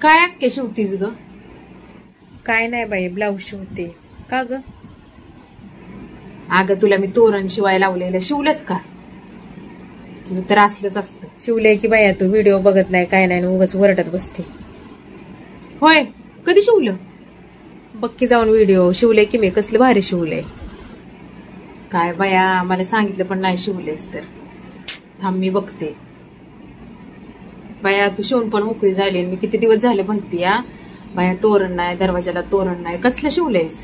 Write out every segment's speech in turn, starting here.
काय अक्के शिवतीस ग? काय नाही बाई, ब्लाऊज शिवते. का ग? अगं तुला मी तोरण शिवाय लावलेलं शिवलंस का? तुझं तर असलंच असतं. शिवले की बाया, तू व्हिडिओ बघत नाही काय नाही, उगाच वरटत बसते. होय, कधी शिवलं? बक्की जाऊन व्हिडिओ. शिवले की मी, कसलं भारी शिवलंय. काय बाया, मला सांगितलं पण नाही शिवलेस तर. थांब मी बघते. बाया तू शिवून पण मोकळी झाली. मी किती दिवस झाले म्हणते या बाया, तोरण नाही, दरवाजाला तोरण नाही. कसलं शिवलेस?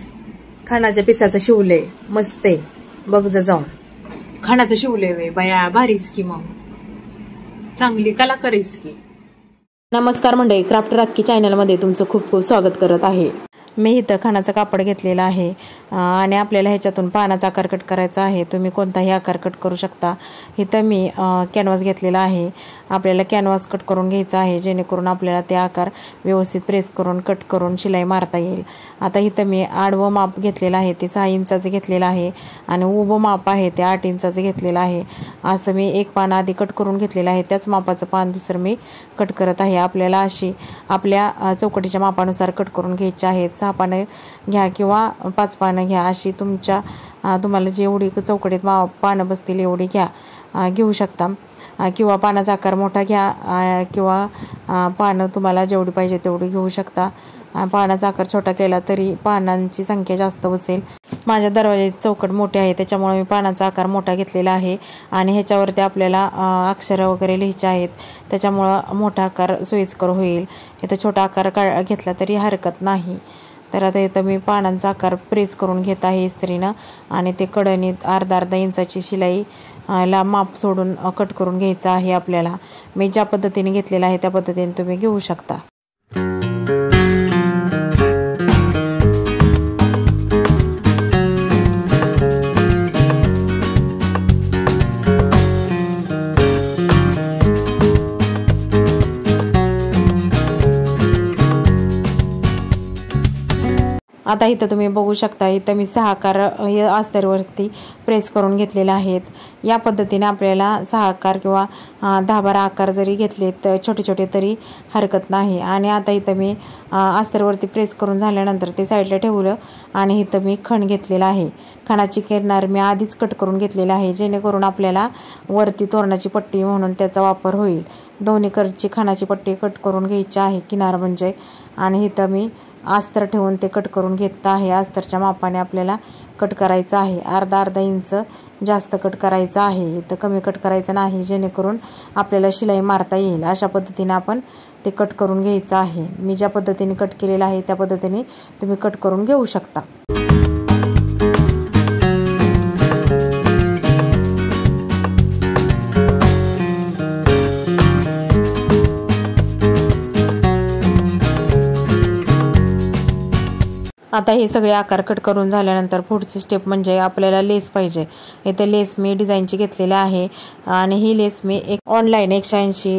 खानाच्या पिसाचं शिवलंय, मस्त आहे, बघ जा जाऊन. खानाचं शिवलंय वे बाया, भारीच की, मग चांगली कला करीस की. नमस्कार मंडळी, क्राफ्ट राखी चॅनलमध्ये तुमचं खूप खूप स्वागत करत आहे. मी इथं खानाचं कापड घेतलेलं आहे आणि आपल्याला ह्याच्यातून पानाचा आकार कट करायचा आहे. तुम्ही कोणताही आकार कट करू शकता. इथं मी कॅनव्हास घेतलेला आहे. आपल्याला कॅनव्हास कट करून घ्यायचा आहे, जेणेकरून आपल्याला ते आकार व्यवस्थित प्रेस करून कट करून शिलाई मारता येईल. आता इथं मी आडवं माप घेतलेलं आहे, ते 6 इंचाचं घेतलेलं आहे आणि उभं माप आहे ते 8 इंचाचं घेतलेलं आहे. असं मी एक पान आधी कट करून घेतलेलं आहे, त्याच मापाचं पान दुसरं मी कट करत आहे. आपल्याला अशी आपल्या चौकटीच्या मापानुसार कट करून घ्यायचे आहेत. 6 पानं घ्या किंवा 5 पानं घ्या, अशी तुम्हाला जेवढी चौकटीत पानं बसतील एवढी घेऊ शकता. किंवा पानाचा आकार मोठा घ्या किंवा पानं तुम्हाला जेवढी पाहिजे तेवढी घेऊ शकता. पानाचा आकार छोटा केला तरी पानांची संख्या जास्त बसेल. माझ्या दरवाजाची चौकट मोठी आहे, त्याच्यामुळे मी पानाचा आकार मोठा घेतलेला आहे आणि ह्याच्यावरती आपल्याला अक्षरं वगैरे लिहायचे आहेत, त्याच्यामुळं मोठा आकार सोयीस्कर होईल. इथं छोटा आकार घेतला तरी हरकत नाही. तर आता इथं मी पानांचा आकार प्रेस करून घेत आहे इस्त्रीनं आणि ते कडणीत अर्धा इंचाची शिलाई ला माप सोडून कट करून घ्यायचं आहे आपल्याला. मी ज्या पद्धतीने घेतलेला आहे त्या पद्धतीने तुम्ही घेऊ शकता. आता इथं तुम्ही बघू शकता, इथं मी 6 आकार अस्तरवरती प्रेस करून घेतलेले आहेत. या पद्धतीने आपल्याला 6 आकार किंवा 10-12 आकार जरी घेतले तर छोटे छोटे तरी हरकत नाही. आणि आता इथं मी अस्तरवरती प्रेस करून झाल्यानंतर ते साईडला ठेवलं आणि इथं मी खण घेतलेला आहे. खणाची किनार मी आधीच कट करून घेतलेला आहे, जेणेकरून आपल्याला वरती तोरणाची पट्टी म्हणून त्याचा वापर होईल. दोन्हीकडची खणाची पट्टी कट करून घ्यायची आहे, किनार म्हणजे. आणि इथं मी अस्तर ठेवून ते कट करून घेत आहे. अस्तरच्या मापाने आपल्याला कट करायचं आहे. अर्धा इंच जास्त कट करायचं आहे, इथं कमी कट करायचं नाही, जेणेकरून आपल्याला शिलाई मारता येईल. अशा पद्धतीने आपण ते कट करून घ्यायचं आहे. मी ज्या पद्धतीने कट केलेलं आहे त्या पद्धतीने तुम्ही कट करून घेऊ शकता. आता हे सगळे आकार कट करून झाल्यानंतर पुढची स्टेप म्हणजे आपल्याला लेस पाहिजे. इथे लेस मी डिझाईनची घेतलेली आहे आणि ही लेस मी ऑनलाईन 180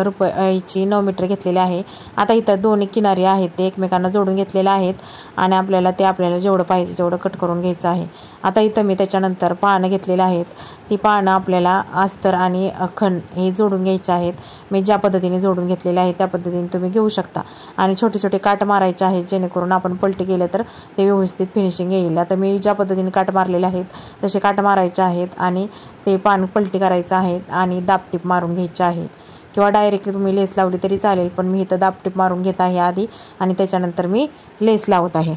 रुपयाची 9 मीटर घेतलेली आहे. आता इथं दोन्ही किनारी आहेत ते एकमेकांना जोडून घेतलेले आहेत आणि आपल्याला जेवढं पाहिजे तेवढं कट करून घ्यायचं आहे. आता इथं मी त्याच्यानंतर पानं घेतलेली आहेत. ती पानं आपल्याला अस्तर आणि खण हे जोडून घ्यायचे आहेत. मी ज्या पद्धतीने जोडून घेतलेले आहे त्या पद्धतीने तुम्ही घेऊ शकता. आणि छोटे छोटे काट मारायचे आहेत, जेणेकरून आपण पलटी केलं तर ते व्यवस्थित फिनिशिंग येईल. आता मी ज्या पद्धतीने काट मारलेले आहेत तसे काट मारायचे आहेत आणि ते पान पलटी करायचं आहे आणि दाबटीप मारून घ्यायचे आहे. किंवा डायरेक्टली तुम्ही लेस लावली तरी चालेल, पण मी इथं दाबटीप मारून घेत आहे आधी आणि त्याच्यानंतर मी लेस लावत आहे.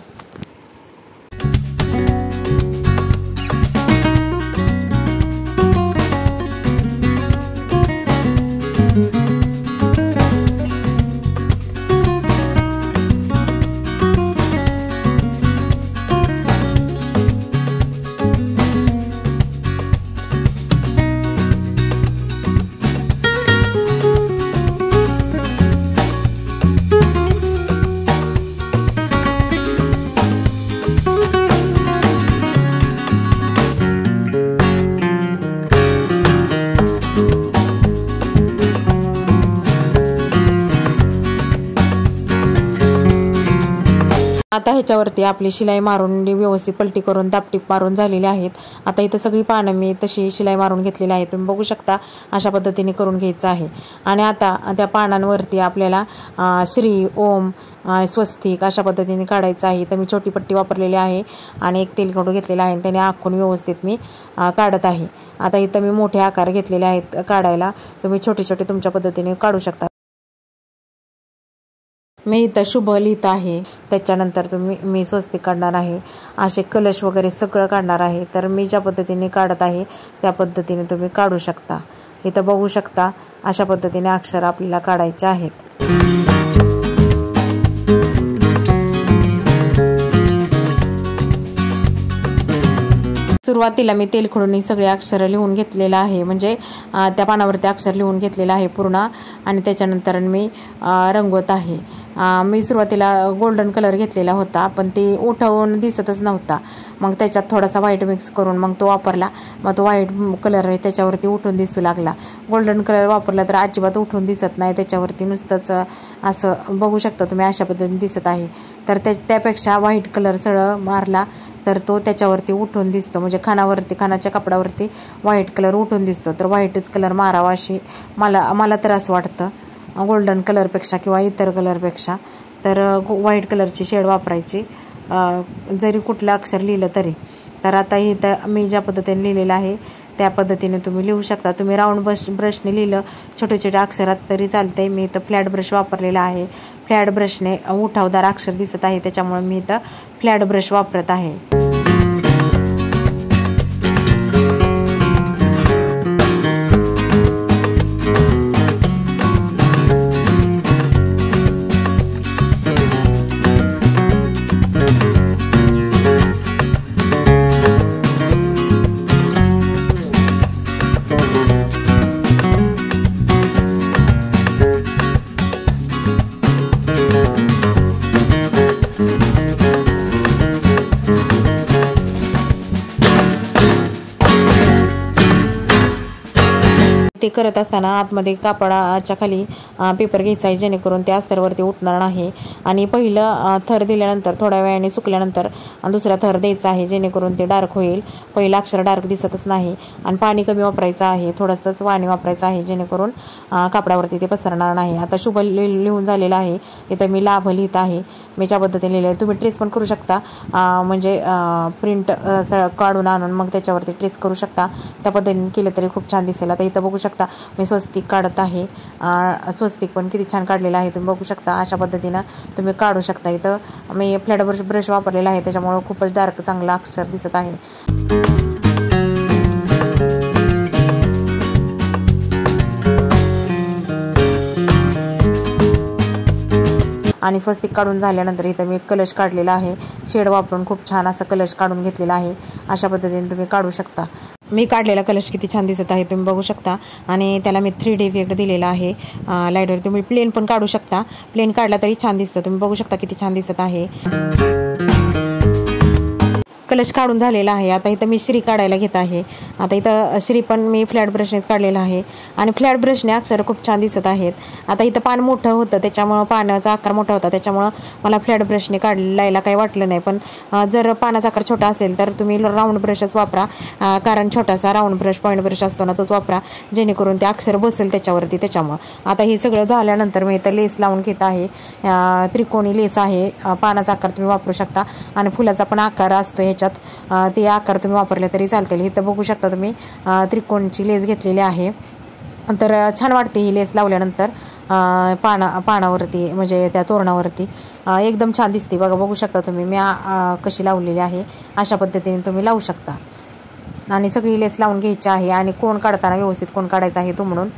आता ह्याच्यावरती आपली शिलाई मारून व्यवस्थित पलटी करून दापटीप मारून झालेली आहेत. आता इथं सगळी पानं मी तशी शिलाई मारून घेतलेली आहे. तुम्ही बघू शकता अशा पद्धतीने करून घ्यायचं आहे. आणि आता त्या पानांवरती आपल्याला श्री, ओम, स्वस्तिक अशा पद्धतीने काढायचं आहे. तर मी छोटी पट्टी वापरलेली आहे आणि एक तेलखडू घेतलेला आहे. त्याने आखून व्यवस्थित मी काढत आहे. आता इथं मी मोठे आकार घेतलेले आहेत काढायला. तुम्ही छोटे छोटे तुमच्या पद्धतीने काढू शकता. मी इथं शुभ लिहित आहे. त्याच्यानंतर मी स्वस्तिक काढणार आहे. असे कलश वगैरे सगळं काढणार आहे. तर मी ज्या पद्धतीने काढत आहे त्या पद्धतीने तुम्ही काढू शकता. इथं बघू शकता अशा पद्धतीने अक्षर आपल्याला काढायचे आहेत. सुरुवातीला मी तेलखडून सगळे अक्षर लिहून घेतलेलं आहे. म्हणजे त्या पानावरती अक्षर लिहून घेतलेलं आहे पूर्ण. आणि त्याच्यानंतर मी रंगवत आहे. मी सुरुवातीला गोल्डन कलर घेतलेला होता पण ते उठवून दिसतच नव्हता. मग त्याच्यात थोडासा व्हाईट मिक्स करून मग तो वापरला. मग तो व्हाईट कलर त्याच्यावरती उठून दिसू लागला. गोल्डन कलर वापरला तर अजिबात उठून दिसत नाही. त्याच्यावरती नुसतंच असं बघू शकता तुम्ही अशा पद्धतीने दिसत आहे. तर त्यापेक्षा व्हाईट कलर सरळ मारला तर तो त्याच्यावरती उठून दिसतो. म्हणजे खानाच्या कपड्यावरती व्हाईट कलर उठून दिसतो. तर व्हाईटच कलर मारावा अशी मला तर असं वाटतं गोल्डन कलरपेक्षा किंवा इतर कलरपेक्षा. तर व्हाईट कलरची शेड वापरायची जरी कुठलं अक्षर लिहिलं तरी. तर आता इथं मी ज्या पद्धतीने लिहिलेलं आहे त्या पद्धतीने तुम्ही लिहू शकता. तुम्ही राऊंड ब्रशने लिहिलं छोटे छोटे अक्षरात तरी चालते. मी इथं फ्लॅट ब्रश वापरलेला आहे. फ्लॅट ब्रशने उठावदार अक्षर दिसत आहे त्याच्यामुळे मी इथं फ्लॅट ब्रश वापरत आहे. ते करत असताना आतमध्ये कापडाच्या खाली पेपर घ्यायचा आहे जेणेकरून त्या अस्तरवरती उठणार नाही. आणि पहिलं थर दिल्यानंतर थोड्या वेळाने सुकल्यानंतर दुसरा थर द्यायचा आहे जेणेकरून ते डार्क होईल. पहिलं अक्षर डार्क दिसतच नाही. आणि पाणी कमी वापरायचं आहे. थोडंसंच पाणी वापरायचं आहे जेणेकरून कापडावरती ते पसरणार नाही. आता शुभ लिहून झालेलं आहे. इथं मी लाभ लिहित आहे. मी ज्या पद्धतीने लिहिलं आहे. तुम्ही ट्रेस पण करू शकता. म्हणजे प्रिंट काढून आणून मग त्याच्यावरती ट्रेस करू शकता. त्या पद्धतीने केलं तरी खूप छान दिसेल. आता इथं बघू शकता मी स्वस्तिक काढत आहे. स्वस्तिक पण किती छान काढलेलं आहे तुम्ही बघू शकता. अशा पद्धतीनं तुम्ही काढू शकता. इथं मी फ्लॅट ब्रश वापरलेला आहे त्याच्यामुळे खूपच डार्क चांगलं अक्षर दिसत आहे. आणि स्वस्तिक काढून झाल्यानंतर इथं मी कलश काढलेला आहे. शेड वापरून खूप छान असं कलश काढून घेतलेला आहे. अशा पद्धतीने तुम्ही काढू शकता. मी काढलेला कलश किती छान दिसत आहे तुम्ही बघू शकता. आणि त्याला मी 3D इफेक्ट दिलेला आहे लाईटवर. तुम्ही प्लेन पण काढू शकता. प्लेन काढला तरी छान दिसतं. तुम्ही बघू शकता किती छान दिसत आहे. कलश काढून झालेला आहे. आता इथं मी श्री काढायला घेत आहे. आता इथं श्री पण मी फ्लॅट ब्रशनेच काढलेला आहे. आणि फ्लॅट ब्रशने अक्षर खूप छान दिसत आहेत. आता इथं पान मोठं होतं त्याच्यामुळं पानाचा आकार मोठा होता त्याच्यामुळं मला फ्लॅट ब्रशने काढायला काही वाटलं नाही. पण जर पानाचा आकार छोटा असेल तर तुम्ही राऊंड ब्रशच वापरा. कारण छोटासा राऊंड ब्रश पॉईंट ब्रश असतो ना तोच वापरा जेणेकरून ते अक्षर बसेल त्याच्यावरती. त्याच्यामुळं आता हे सगळं झाल्यानंतर मी इथं लेस लावून घेत आहे. त्रिकोणी लेस आहे. पानाचा आकार तुम्ही वापरू शकता. आणि फुलाचा पण आकार असतो ह्याच्यात. ते आकार तुम्ही वापरले तरी चालतील. इथं बघू शकता तुम्ही त्रिकोणची लेस घेतलेली आहे. तर छान वाटते ही लेस लावल्यानंतर पानावरती म्हणजे त्या तोरणावरती एकदम छान दिसते. बघू शकता तुम्ही मी कशी लावलेली आहे. अशा पद्धतीने तुम्ही लावू शकता. आणि सगळी लेस लावून घ्यायची आहे. आणि कोण काढताना व्यवस्थित कोण काढायचा आहे तो म्हणून.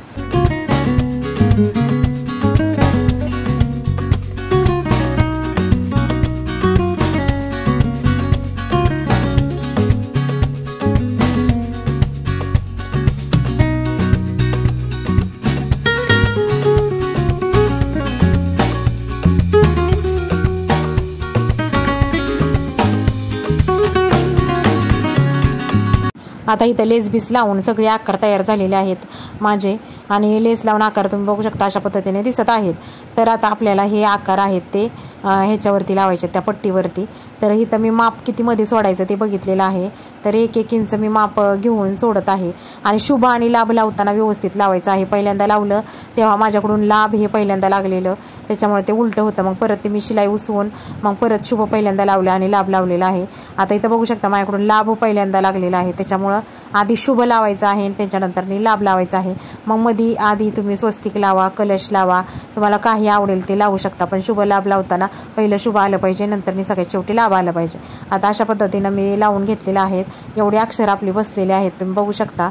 आता इथं लेस बीस लावून सगळे आकार तयार झालेले आहेत माझे, आणि लेस लावून आकार तुम्ही बघू शकता अशा पद्धतीने दिसत आहेत. तर आता आपल्याला हे आकार आहेत ते ह्याच्यावरती लावायचे, त्या पट्टीवरती. तर इथं मी माप किती मध्ये सोडायचं ते बघितलेलं आहे. तर 1-1 इंच मी माप घेऊन सोडत आहे. आणि शुभ आणि लाभ लावताना व्यवस्थित लावायचं आहे. पहिल्यांदा लावलं तेव्हा माझ्याकडून लाभ हे पहिल्यांदा लागलेलं, त्याच्यामुळे ते उलटं होतं. मग परत ते मी शिलाई उसवून मग परत शुभ पहिल्यांदा लावलं आणि लाभ लावलेला आहे. आता इथं बघू शकता माझ्याकडून लाभ पहिल्यांदा लागलेला आहे, त्याच्यामुळं आधी शुभ लावायचं आहे आणि त्याच्यानंतर लाभ लावायचा आहे. मग मध्ये आधी तुम्ही स्वस्तिक लावा, कलश लावा, तुम्हाला काही आवडेल ते लावू शकता. पण शुभ लाभ लावताना पहिलं शुभ आलं पाहिजे, नंतर सगळ्यात शेवटी लाभ आलं पाहिजे. आता अशा पद्धतीनं मी लावून घेतलेलं आहेत. एवढे अक्षर आपले बसलेले आहेत, तुम्ही बघू शकता.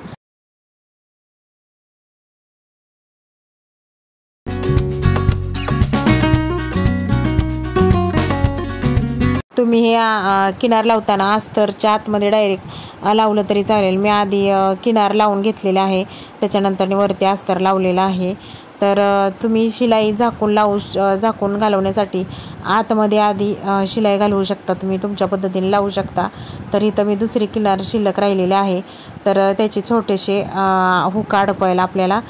तुम्ही हे किनार लावताना अस्तरच्या आतमध्ये डायरेक्ट लावलं तरी चालेल. मी आधी किनार लावून घेतलेले आहे, त्याच्यानंतर वरती अस्तर लावलेलं आहे. तर तुम्ही शिलाई झाकून घालवण्यासाठी आतमध्ये आधी शिलाई घालवू शकता, तुम्ही तुमच्या पद्धतीने लावू शकता. तर इथं मी दुसरी किनार शिल्लक राहिलेले आहे, तर त्याचे छोटेसे हुक अडकवायला आपल्याला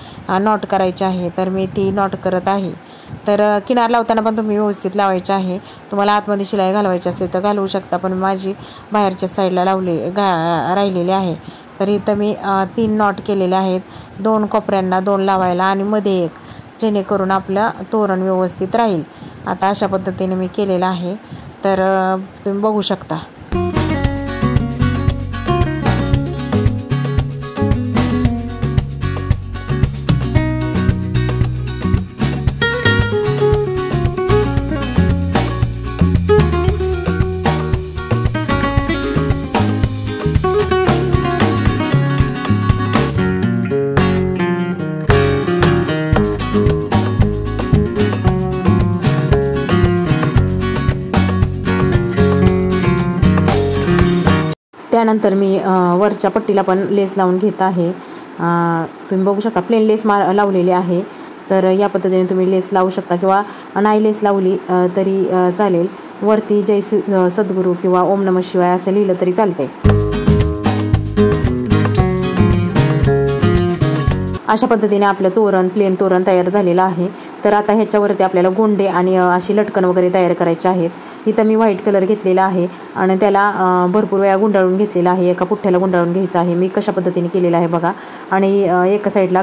नॉट करायचे आहे. तर मी ती नॉट करत आहे. तर किनार लावताना पण तुम्ही व्यवस्थित लावायचे आहे. तुम्हाला आतमध्ये शिलाई घालवायची असली तर घालवू शकता, पण माझी बाहेरच्या साईडला राहिलेली आहे. तर इथं मी 3 नॉट केलेले आहेत, 2 कोपऱ्यांना 2 लावायला आणि मध्ये 1, जेणेकरून आपलं तोरण व्यवस्थित राहील. आता अशा पद्धतीने मी केलेलं आहे. तर तुम्ही बघू शकता. त्यानंतर मी वरच्या पट्टीला पण लेस लावून घेत आहे. तुम्ही बघू शकता प्लेन लेस लावलेली आहे. तर या पद्धतीने तुम्ही लेस लावू शकता, किंवा नाही लेस लावली तरी चालेल. वरती जय सद्गुरू किंवा ओम नमः शिवाय असं लिहिलं तरी चालते. अशा पद्धतीने आपलं प्लेन तोरण तयार झालेलं आहे. तर आता ह्याच्यावरती आपल्याला गोंडे आणि अशी लटकन वगैरे तयार करायचे आहेत. इथं मी व्हाईट कलर घेतलेला आहे आणि त्याला भरपूर वेळा गुंडाळून घेतलेला आहे. एका पुठ्ठ्याला गुंडाळून घ्यायचं आहे. मी कशा पद्धतीने केलेलं आहे बघा. आणि एका साईडला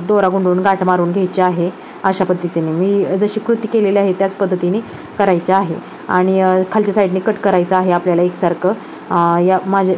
दोरा गुंडळून गाठ मारून घ्यायची आहे. अशा पद्धतीने मी जशी कृती केलेली आहे त्याच पद्धतीने करायची आहे. आणि खालच्या साईडने कट करायचं आहे आपल्याला एकसारखं.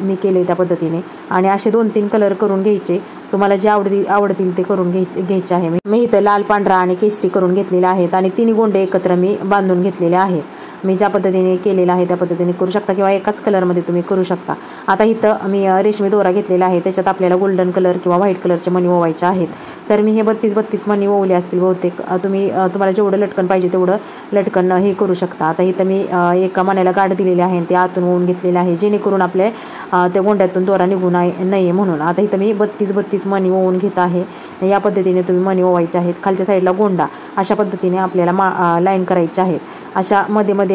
मी केले त्या पद्धतीने. आणि असे 2-3 कलर करून घ्यायचे. तुम्हाला जे आवडतील ते करून घ्यायचे आहे. मी इथं लाल, पांढरा आणि केशरी करून घेतलेले आहेत आणि 3 गोंडे एकत्र मी बांधून घेतलेले आहेत. मी ज्या पद्धतीने केलेलं आहे त्या पद्धतीने करू शकता, किंवा एकाच कलरमध्ये तुम्ही करू शकता. आता इथं मी रेशमी दोरा घेतलेला आहे, त्याच्यात आपल्याला गोल्डन कलर किंवा व्हाईट कलरचे मणी ओवायचे आहेत. तर मी हे 32 मणी ओवले असतील बहुतेक. तुम्हाला जेवढं लटकन पाहिजे तेवढं लटकन हे करू शकता. आता इथं मी एका मण्याला गाठ दिलेली आहे, ते आतून ओवून घेतलेले आहे, जेणेकरून आपले त्या गोंड्यातून दोरा निघू नये म्हणून. आता इथं मी 32 मणी ओवून घेत आहे. या पद्धतीने तुम्ही मणी ओवायचे आहेत. खालच्या साईडला गोंडा अशा पद्धतीने आपल्याला लाईन करायची आहेत. अशा मध्ये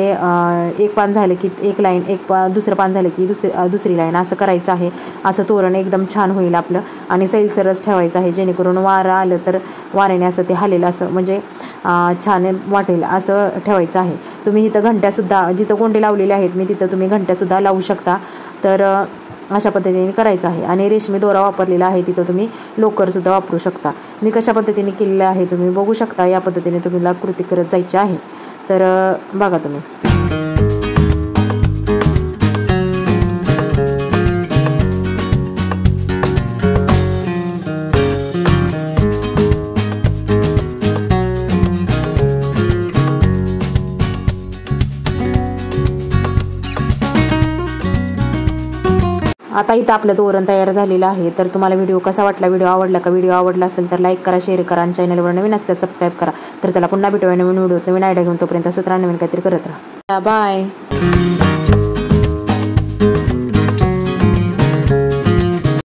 एक पान झालं की एक लाईन, दुसरं पान झालं की दुसरी लाईन, असं करायचं आहे. असं तोरण एकदम छान होईल आपलं. आणि सैलसरच ठेवायचं आहे, जेणेकरून वारं आलं तर वाऱ्याने असं ते हालेल असं म्हणजे छान वाटेल असं ठेवायचं आहे. तुम्ही इथं घंट्यासुद्धा, जिथं गोंडे लावलेले आहेत मी तिथं तुम्ही घंट्यासुद्धा लावू शकता. तर अशा पद्धतीने करायचं आहे. आणि रेशमी दोरा वापरलेला आहे तिथं तुम्ही लोकरसुद्धा वापरू शकता. मी कशा पद्धतीने केलेलं आहे तुम्ही बघू शकता. या पद्धतीने तुम्ही कृती करत जायची आहे. तर बघा तुम्ही. आता इथं आपलं तोरण तयार झालेलं आहे. तर तुम्हाला व्हिडिओ कसा वाटला, व्हिडिओ आवडला का? व्हिडिओ आवडला असेल तर लाईक करा, शेअर करा आणि चॅनलवर नवीन असल्यास सबस्क्राईब करा. तर चला पुन्हा भेटूया नवीन व्हिडिओ, नवीन आयडिया घेऊन. तोपर्यंत असंच राहा, नवीन काहीतरी करत राहा. बाय.